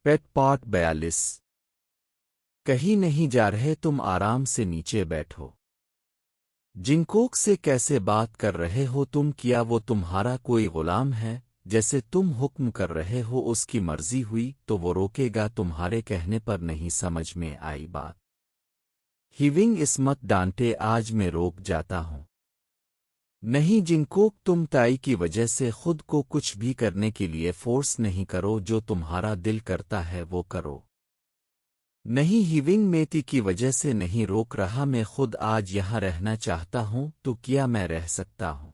पेट part 42। कहीं नहीं जा रहे, तुम आराम से नीचे बैठो। जिंकोक से कैसे बात कर रहे हो तुम? क्या वो तुम्हारा कोई गुलाम है? जैसे तुम हुक्म कर रहे हो उसकी मर्जी हुई तो वो रोकेगा, तुम्हारे कहने पर नहीं समझ में आई बात। हिविंग, इस मत डांटे, आज मैं रोक जाता हूं। नहीं जिंकोक, तुम ताई की वजह से खुद को कुछ भी करने के लिए फोर्स नहीं करो, जो तुम्हारा दिल करता है वो करो। नहीं हिविंग, मेती की वजह से नहीं रोक रहा, मैं खुद आज यहाँ रहना चाहता हूँ, तो क्या मैं रह सकता हूँ?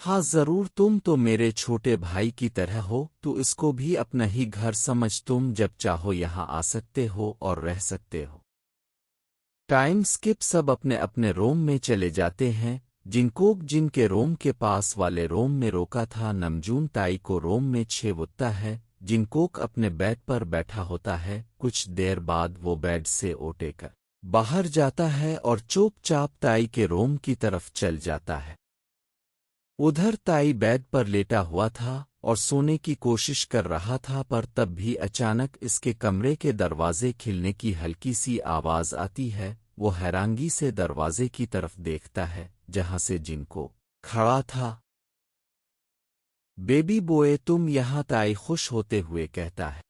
हाँ ज़रूर, तुम तो मेरे छोटे भाई की तरह हो, तो इसको भी अपना ही घर समझ, तुम जब चाहो यहाँ आ सकते हो और रह सकते हो। टाइम स्किप, सब अपने अपने रोम में चले जाते हैं। जिंकोक जिनके रोम के पास वाले रोम में रोका था, नमजून ताई को रोम में छेवता है। जिंकोक अपने बेड पर बैठा होता है, कुछ देर बाद वो बेड से उठकर बाहर जाता है और चुपचाप ताई के रोम की तरफ चल जाता है। उधर ताई बेड पर लेटा हुआ था और सोने की कोशिश कर रहा था, पर तब भी अचानक इसके कमरे के दरवाजे खिलने की हल्की सी आवाज आती है। वो हैरानगी से दरवाजे की तरफ देखता है जहां से जिनको खड़ा था। बेबी बॉय, तुम यहाँ? ताई खुश होते हुए कहता है।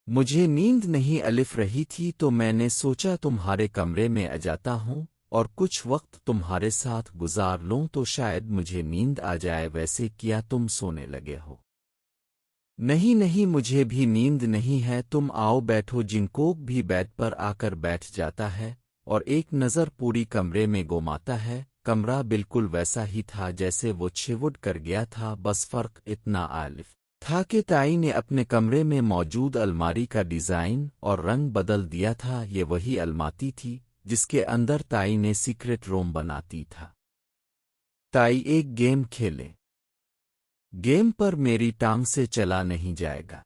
मुझे नींद नहीं अलिफ रही थी, तो मैंने सोचा तुम्हारे कमरे में आ जाता हूँ और कुछ वक्त तुम्हारे साथ गुजार लूं, तो शायद मुझे नींद आ जाए। वैसे क्या तुम सोने लगे हो? नहीं नहीं, मुझे भी नींद नहीं है, तुम आओ बैठो। जिंकोक भी बेड पर आकर बैठ जाता है और एक नज़र पूरी कमरे में घुमाता है। कमरा बिल्कुल वैसा ही था जैसे वो छिवुड कर गया था, बस फर्क इतना आलिफ था कि ताई ने अपने कमरे में मौजूद अलमारी का डिज़ाइन और रंग बदल दिया था। ये वही अलमारी थी जिसके अंदर ताई ने सीक्रेट रूम बनाती था। ताई, एक गेम खेले। गेम पर मेरी टांग से चला नहीं जाएगा।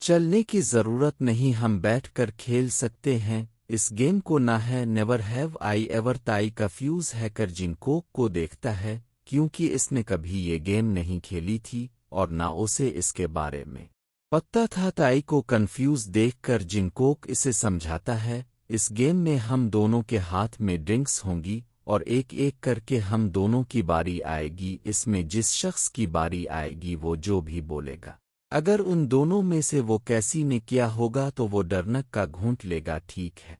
चलने की जरूरत नहीं, हम बैठकर खेल सकते हैं। इस गेम को ना है नेवर हैव आई एवर। ताई कंफ्यूज है कर जिंकोक को देखता है, क्योंकि इसने कभी ये गेम नहीं खेली थी और ना उसे इसके बारे में पता था। ताई को कंफ्यूज देखकर जिंकोक इसे समझाता है, इस गेम में हम दोनों के हाथ में ड्रिंक्स होंगी और एक एक करके हम दोनों की बारी आएगी। इसमें जिस शख्स की बारी आएगी वो जो भी बोलेगा, अगर उन दोनों में से वो किसी ने किया होगा तो वो डरनक का घूंट लेगा, ठीक है?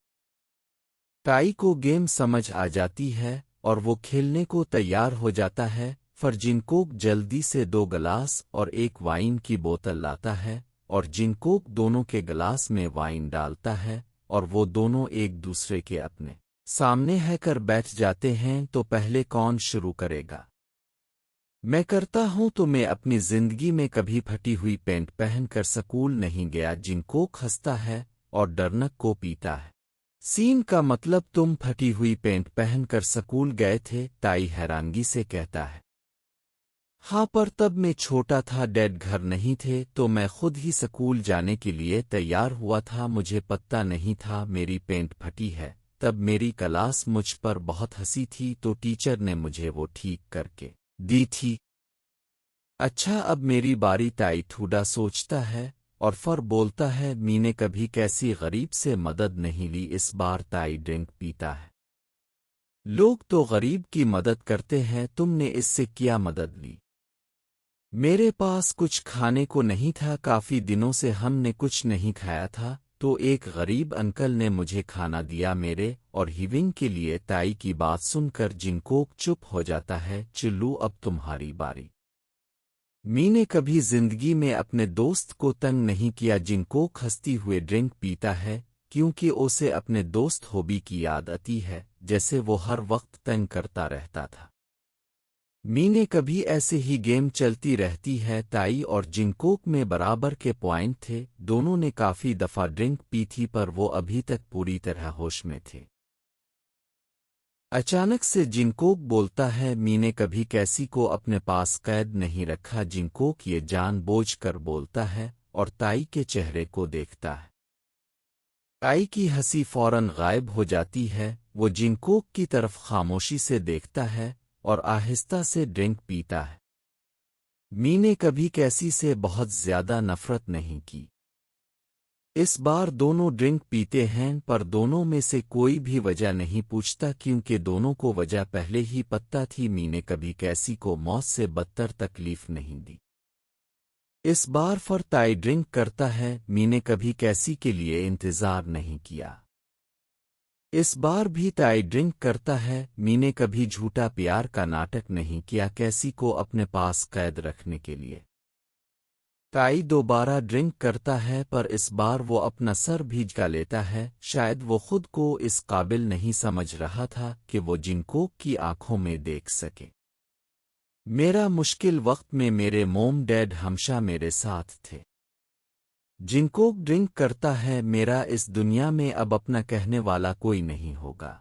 ताई को गेम समझ आ जाती है और वो खेलने को तैयार हो जाता है। फिर जिंकोक जल्दी से 2 गिलास और एक वाइन की बोतल लाता है और जिंकोक दोनों के गिलास में वाइन डालता है और वो दोनों एक दूसरे के अपने सामने है कर बैठ जाते हैं। तो पहले कौन शुरू करेगा? मैं करता हूं, तो मैं अपनी जिंदगी में कभी फटी हुई पैंट पहन कर स्कूल नहीं गया। जिंकोक हंसता है और डरनक को पीता है। सीन का मतलब तुम फटी हुई पैंट पहनकर स्कूल गए थे? ताई हैरानगी से कहता है। हाँ, पर तब मैं छोटा था, डैड घर नहीं थे, तो मैं खुद ही स्कूल जाने के लिए तैयार हुआ था। मुझे पता नहीं था मेरी पैंट फटी है। तब मेरी क्लास मुझ पर बहुत हंसी थी, तो टीचर ने मुझे वो ठीक करके दी थी। अच्छा, अब मेरी बारी। ताई थोड़ा सोचता है और फिर बोलता है, मीने कभी कैसी गरीब से मदद नहीं ली। इस बार ताई ड्रिंक पीता है। लोग तो गरीब की मदद करते हैं, तुमने इससे क्या मदद ली? मेरे पास कुछ खाने को नहीं था, काफी दिनों से हमने कुछ नहीं खाया था, तो एक गरीब अंकल ने मुझे खाना दिया, मेरे और हिविंग के लिए। ताई की बात सुनकर जिंकोक चुप हो जाता है। चिल्लू, अब तुम्हारी बारी। मीने कभी जिंदगी में अपने दोस्त को तंग नहीं किया। जिंकोक हंसती हुए ड्रिंक पीता है, क्योंकि उसे अपने दोस्त होबी की याद आती है, जैसे वो हर वक्त तंग करता रहता था। मीने कभी ऐसे ही गेम चलती रहती है। ताई और जिंकोक में बराबर के पॉइंट थे, दोनों ने काफी दफा ड्रिंक पी थी, पर वो अभी तक पूरी तरह होश में थे। अचानक से जिंकोक बोलता है, मीने कभी कैसी को अपने पास कैद नहीं रखा। जिंकोक ये जानबूझकर बोलता है और ताई के चेहरे को देखता है। ताई की हंसी फौरन गायब हो जाती है। वो जिंकोक की तरफ खामोशी से देखता है और आहिस्ता से ड्रिंक पीता है। می نے کبھی کیسی سے بہت زیادہ نفرت نہیں کی۔ اس بار دونوں ڈرنک پیتے ہیں پر دونوں میں سے کوئی بھی وجہ نہیں پوچھتا کیونکہ دونوں کو وجہ پہلے ہی پتہ تھی۔ می نے کبھی کیسی کو موت سے بدتر تکلیف نہیں دی۔ اس بار تائی ڈرنک کرتا ہے۔ می نے کبھی کیسی کے لیے انتظار نہیں کیا۔ اس بار بھی تائی ڈرنک کرتا ہے۔ می نے کبھی جھوٹا پیار کا ناٹک نہیں کیا کیسی کو اپنے پاس قید رکھنے کے لیے۔ تائی دوبارہ ڈرنک کرتا ہے پر اس بار وہ اپنا سر بھی جھکا لیتا ہے۔ شاید وہ خود کو اس قابل نہیں سمجھ رہا تھا کہ وہ جنکوک کی آنکھوں میں دیکھ سکے۔ میرا مشکل وقت میں میرے موم ڈیڈ ہمیشہ میرے ساتھ تھے۔ جنکوک ڈرنک کرتا ہے۔ میرا اس دنیا میں اب اپنا کہنے والا کوئی نہیں ہوگا۔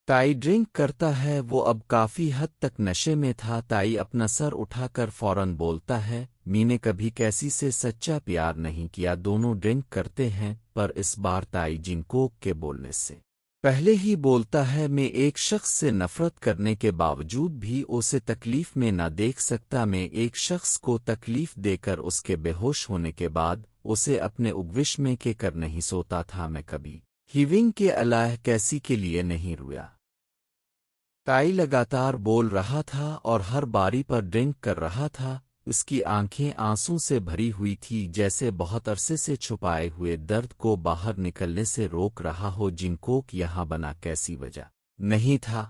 تائی ڈرنک کرتا ہے۔ وہ اب کافی حد تک نشے میں تھا۔ تائی اپنا سر اٹھا کر فوراً بولتا ہے، می نے کبھی کیسی سے سچا پیار نہیں کیا۔ دونوں ڈرنک کرتے ہیں پر اس بار تائی جنکوک کے بولنے سے پہلے ہی بولتا ہے، میں ایک شخص سے نفرت کرنے کے باوجود بھی اسے تکلیف میں نہ دیکھ سکتا۔ میں ایک شخص کو تکلیف دے کر اس کے بے ہوش ہونے کے بعد اسے اپنے اگوش میں کے کر نہیں سوتا تھا۔ میں کبھی ہیونگ کے الہ کیسی کے لیے نہیں رویا۔ تائی لگاتار بول رہا تھا اور ہر باری پر ڈرنک کر رہا تھا۔ اس کی آنکھیں آنسوں سے بھری ہوئی تھی جیسے بہت عرصے سے چھپائے ہوئے درد کو باہر نکلنے سے روک رہا ہو۔ جنکوک یہاں بنا کیسی وجہ نہیں تھا۔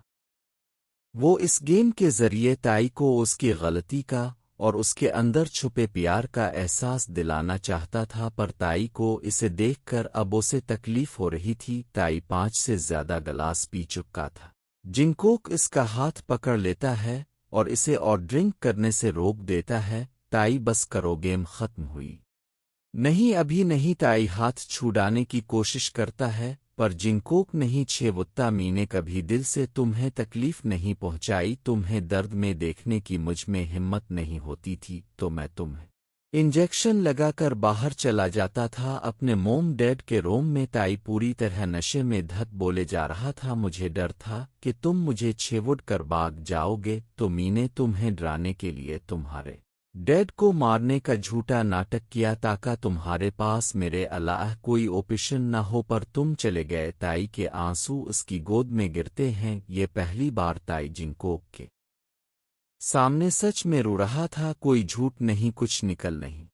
وہ اس گیم کے ذریعے تائی کو اس کی غلطی کا اور اس کے اندر چھپے پیار کا احساس دلانا چاہتا تھا پر تائی کو اسے دیکھ کر اب اسے تکلیف ہو رہی تھی۔ تائی 5 سے زیادہ گلاس پی چکا تھا۔ جنکوک اس کا ہاتھ پکڑ لیتا ہے اور اسے اور ڈرنک کرنے سے روک دیتا ہے۔ تائی بس کرو، گیم ختم ہوئی نہیں، ابھی نہیں۔ تائی ہاتھ چھڑانے کی کوشش کرتا ہے پر جنکوک نہیں چھوڑتا۔ می نے کبھی دل سے تمہیں تکلیف نہیں پہنچائی، تمہیں درد میں دیکھنے کی مجھ میں ہمت نہیں ہوتی تھی تو میں تمہیں انجیکشن لگا کر باہر چلا جاتا تھا اپنے موم ڈیڈ کے روم میں۔ تائی پوری طرح نشے میں دھت بولے جا رہا تھا، مجھے ڈر تھا کہ تم مجھے چھوڑ کر بھاگ جاؤ گے تو می نے تمہیں ڈرانے کے لیے تمہارے ڈیڈ کو مارنے کا جھوٹا ناٹک کیا تاکہ تمہارے پاس میرے علاوہ کوئی آپشن نہ ہو، پر تم چلے گئے۔ تائی کے آنسو اس کی گود میں گرتے ہیں۔ یہ پہلی بار تائی جنکوک کے سامنے سچ میں رو رہا تھا، کوئی جھوٹ نہیں، کچھ نکل نہیں